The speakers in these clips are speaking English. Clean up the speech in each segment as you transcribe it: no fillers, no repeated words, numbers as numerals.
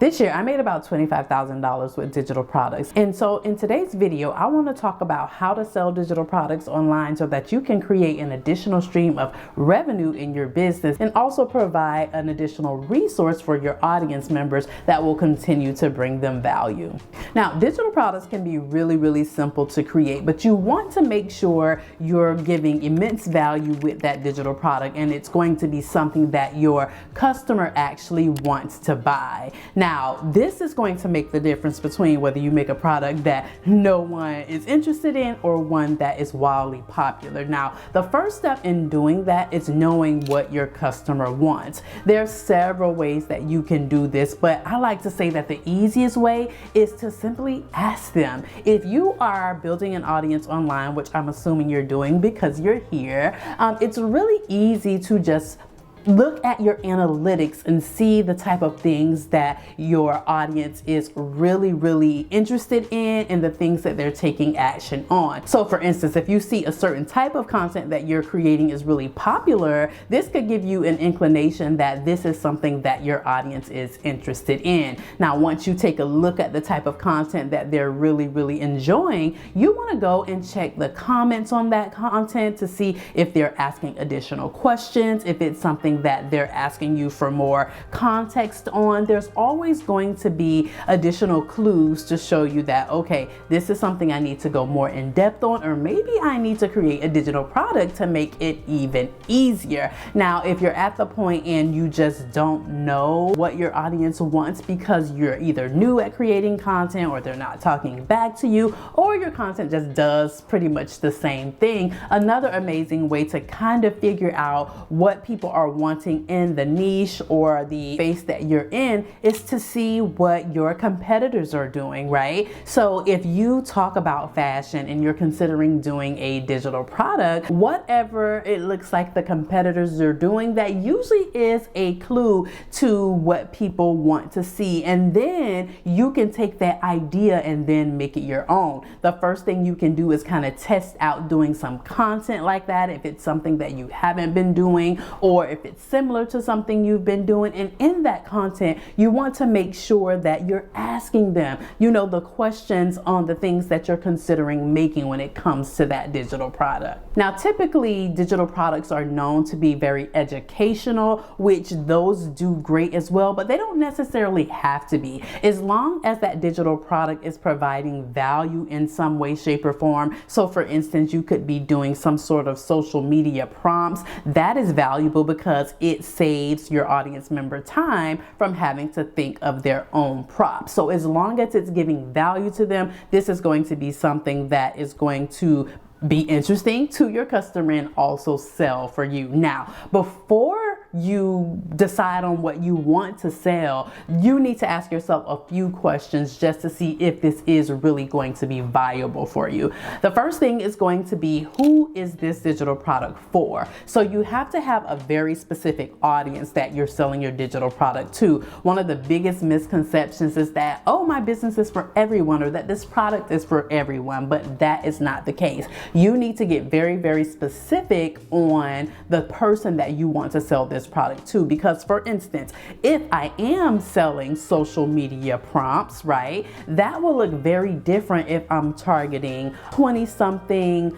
This year, I made about $25,000 with digital products. And so in today's video, I want to talk about how to sell digital products online so that you can create an additional stream of revenue in your business and also provide an additional resource for your audience members that will continue to bring them value. Now, digital products can be really simple to create, but you want to make sure you're giving immense value with that digital product and it's going to be something that your customer actually wants to buy. Now, this is going to make the difference between whether you make a product that no one is interested in or one that is wildly popular. Now, the first step in doing that is knowing what your customer wants. There are several ways that you can do this, but I like to say that the easiest way is to simply ask them. If you are building an audience online, which I'm assuming you're doing because you're here, it's really easy to just look at your analytics and see the type of things that your audience is really interested in and the things that they're taking action on. So for instance, if you see a certain type of content that you're creating is really popular, this could give you an inclination that this is something that your audience is interested in. Now, once you take a look at the type of content that they're really enjoying, you want to go and check the comments on that content to see if they're asking additional questions, if it's something that they're asking you for more context on. There's always going to be additional clues to show you that, okay, this is something I need to go more in depth on, or maybe I need to create a digital product to make it even easier. Now, if you're at the point and you just don't know what your audience wants because you're either new at creating content or they're not talking back to you, or your content just does pretty much the same thing, another amazing way to kind of figure out what people are wanting in the niche or the space that you're in is to see what your competitors are doing, right? So if you talk about fashion and you're considering doing a digital product, whatever it looks like the competitors are doing, that usually is a clue to what people want to see. And then you can take that idea and then make it your own. The first thing you can do is kind of test out doing some content like that if it's something that you haven't been doing, or if it's similar to something you've been doing. And in that content, you want to make sure that you're asking them, the questions on the things that you're considering making when it comes to that digital product. Now, typically digital products are known to be very educational, which those do great as well, but they don't necessarily have to be. As long as that digital product is providing value in some way, shape, or form. So for instance, you could be doing some sort of social media prompts. That is valuable because it saves your audience member time from having to think of their own props. So as long as it's giving value to them, this is going to be something that is going to be interesting to your customer and also sell for you. Now, before you decide on what you want to sell, you need to ask yourself a few questions just to see if this is really going to be viable for you. The first thing is going to be, who is this digital product for? So you have to have a very specific audience that you're selling your digital product to. One of the biggest misconceptions is that, oh, my business is for everyone, or that this product is for everyone, but that is not the case. You need to get very specific on the person that you want to sell this product to, because for instance, if I am selling social media prompts, right, that will look very different if I'm targeting 20-something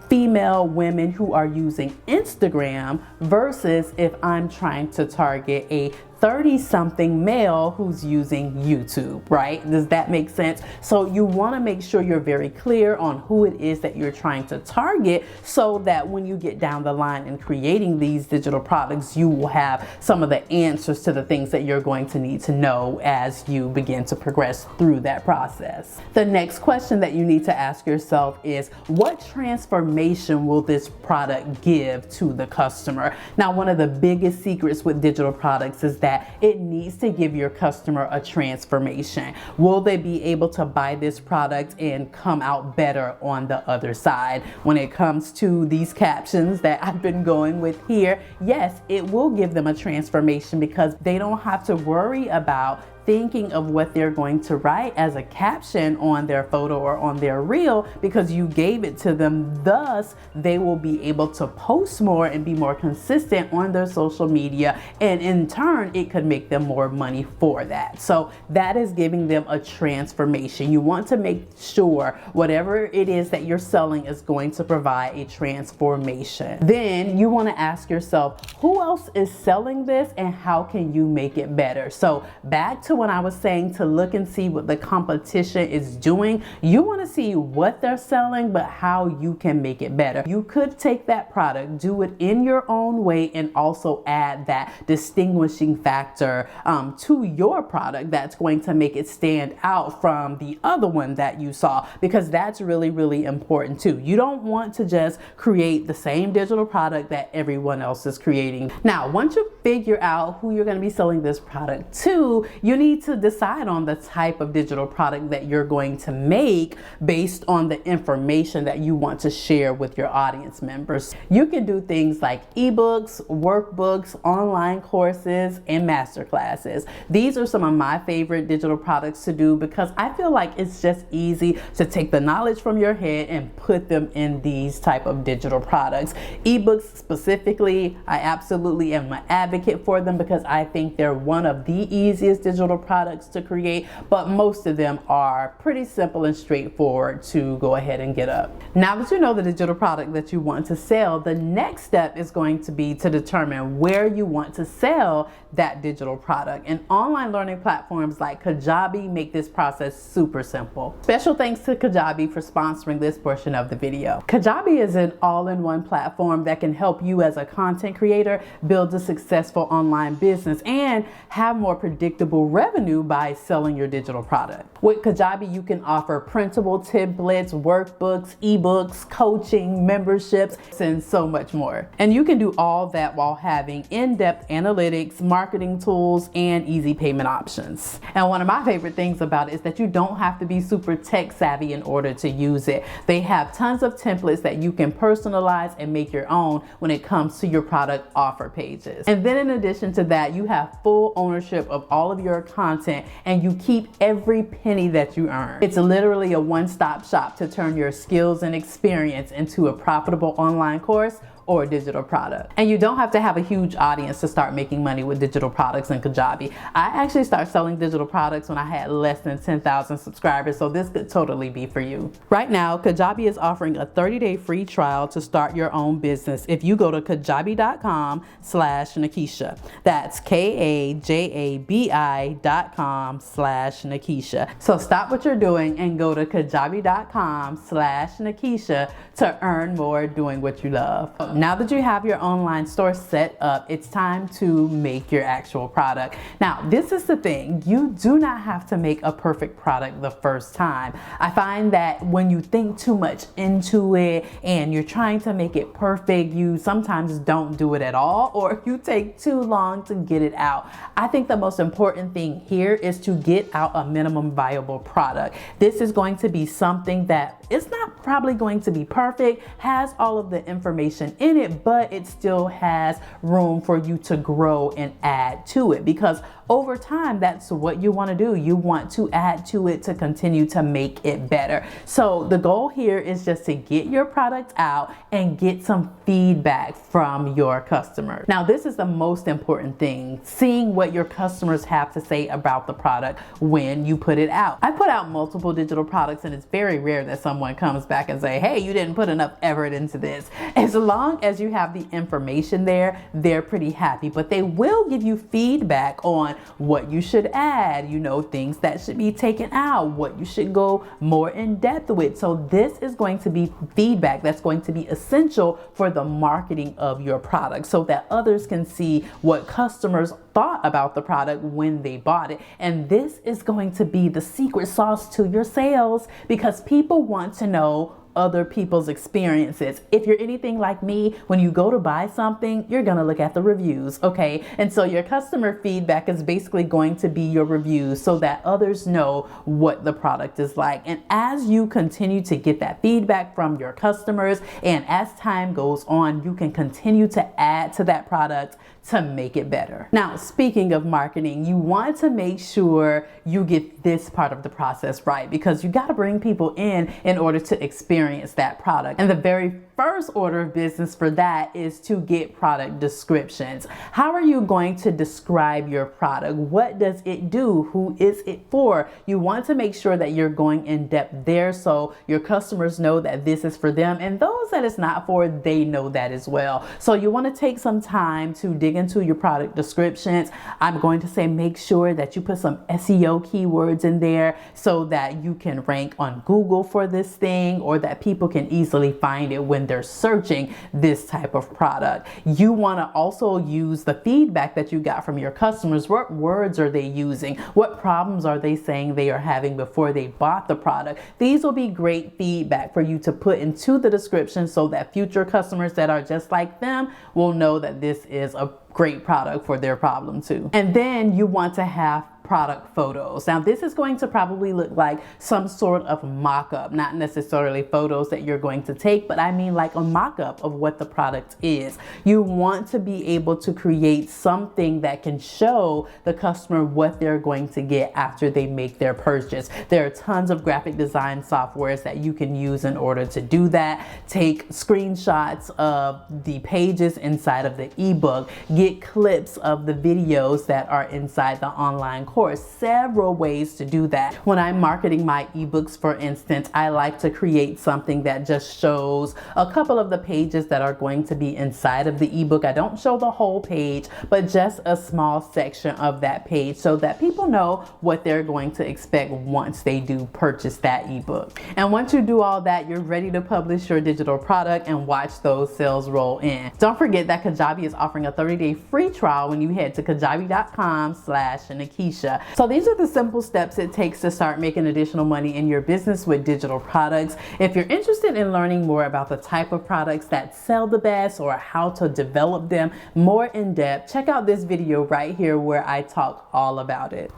female women who are using Instagram versus if I'm trying to target a 30-something male who's using YouTube, right? Does that make sense? So you want to make sure you're very clear on who it is that you're trying to target, so that when you get down the line in creating these digital products, you will have some of the answers to the things that you're going to need to know as you begin to progress through that process. The next question that you need to ask yourself is, what transformation will this product give to the customer? Now, one of the biggest secrets with digital products is that it needs to give your customer a transformation. Will they be able to buy this product and come out better on the other side? When it comes to these captions that I've been going with here, yes, it will give them a transformation because they don't have to worry about thinking of what they're going to write as a caption on their photo or on their reel because you gave it to them. Thus, they will be able to post more and be more consistent on their social media, and in turn it could make them more money for that. So that is giving them a transformation. You want to make sure whatever it is that you're selling is going to provide a transformation. Then you want to ask yourself, who else is selling this and how can you make it better? So back to when I was saying to look and see what the competition is doing, you want to see what they're selling, but how you can make it better. You could take that product, do it in your own way, and also add that distinguishing factor to your product that's going to make it stand out from the other one that you saw, because that's really, really important too. You don't want to just create the same digital product that everyone else is creating. Now, once you figure out who you're going to be selling this product to, you need to decide on the type of digital product that you're going to make based on the information that you want to share with your audience members. You can do things like ebooks, workbooks, online courses, and masterclasses. These are some of my favorite digital products to do because I feel like it's just easy to take the knowledge from your head and put them in these type of digital products. Ebooks specifically, I absolutely am an advocate for them because I think they're one of the easiest digital products to create, but most of them are pretty simple and straightforward to go ahead and get up. Now that you know the digital product that you want to sell, the next step is going to be to determine where you want to sell that digital product. And online learning platforms like Kajabi make this process super simple. Special thanks to Kajabi for sponsoring this portion of the video. Kajabi is an all-in-one platform that can help you as a content creator build a successful online business and have more predictable revenue by selling your digital product. With Kajabi, you can offer printable templates, workbooks, ebooks, coaching, memberships, and so much more. And you can do all that while having in-depth analytics, marketing tools, and easy payment options. And one of my favorite things about it is that you don't have to be super tech savvy in order to use it. They have tons of templates that you can personalize and make your own when it comes to your product offer pages. And then in addition to that, you have full ownership of all of your content and you keep every penny that you earn. It's literally a one-stop shop to turn your skills and experience into a profitable online course or a digital product. And you don't have to have a huge audience to start making money with digital products in Kajabi. I actually started selling digital products when I had less than 10,000 subscribers, so this could totally be for you. Right now, Kajabi is offering a 30-day free trial to start your own business if you go to kajabi.com/Nakisha. That's kajabi.com/Nakisha. So stop what you're doing and go to kajabi.com/Nakisha to earn more doing what you love. Now that you have your online store set up, it's time to make your actual product. Now, this is the thing. You do not have to make a perfect product the first time. I find that when you think too much into it and you're trying to make it perfect, you sometimes don't do it at all, or you take too long to get it out. I think the most important thing here is to get out a minimum viable product. This is going to be something that it's not probably going to be perfect, has all of the information in it, but it still has room for you to grow and add to it, because over time, that's what you want to do. You want to add to it to continue to make it better. So the goal here is just to get your product out and get some feedback from your customers. Now, this is the most important thing, seeing what your customers have to say about the product when you put it out. I put out multiple digital products and it's very rare that someone comes back and say, hey, you didn't put enough effort into this. As long as you have the information there, they're pretty happy, but they will give you feedback on what you should add, things that should be taken out, what you should go more in depth with. So this is going to be feedback that's going to be essential for the marketing of your product so that others can see what customers thought about the product when they bought it. And this is going to be the secret sauce to your sales, because people want to know, other people's experiences. If you're anything like me, when you go to buy something, you're gonna look at the reviews, okay? And so your customer feedback is basically going to be your reviews so that others know what the product is like. And as you continue to get that feedback from your customers, and as time goes on, you can continue to add to that product to make it better. Now, speaking of marketing, you want to make sure you get this part of the process right, because you got to bring people in order to experience that product. And the very first order of business for that is to get product descriptions. How are you going to describe your product? What does it do? Who is it for? You want to make sure that you're going in depth there so your customers know that this is for them, and those that it's not for, they know that as well. So you want to take some time to dig into your product descriptions. I'm going to say make sure that you put some SEO keywords in there so that you can rank on Google for this thing, or that people can easily find it when they're searching this type of product. You want to also use the feedback that you got from your customers. What words are they using? What problems are they saying they are having before they bought the product? These will be great feedback for you to put into the description so that future customers that are just like them will know that this is a great product for their problem too. And then you want to have product photos. Now, this is going to probably look like some sort of mock-up, not necessarily photos that you're going to take, but I mean like a mock-up of what the product is. You want to be able to create something that can show the customer what they're going to get after they make their purchase. There are tons of graphic design softwares that you can use in order to do that. Take screenshots of the pages inside of the ebook, get clips of the videos that are inside the online course. Several ways to do that. When I'm marketing my ebooks, for instance, I like to create something that just shows a couple of the pages that are going to be inside of the ebook. I don't show the whole page, but just a small section of that page so that people know what they're going to expect once they do purchase that ebook. And once you do all that, you're ready to publish your digital product and watch those sales roll in. Don't forget that Kajabi is offering a 30-day free trial when you head to kajabi.com/Nakisha. So these are the simple steps it takes to start making additional money in your business with digital products. If you're interested in learning more about the type of products that sell the best or how to develop them more in depth, check out this video right here where I talk all about it.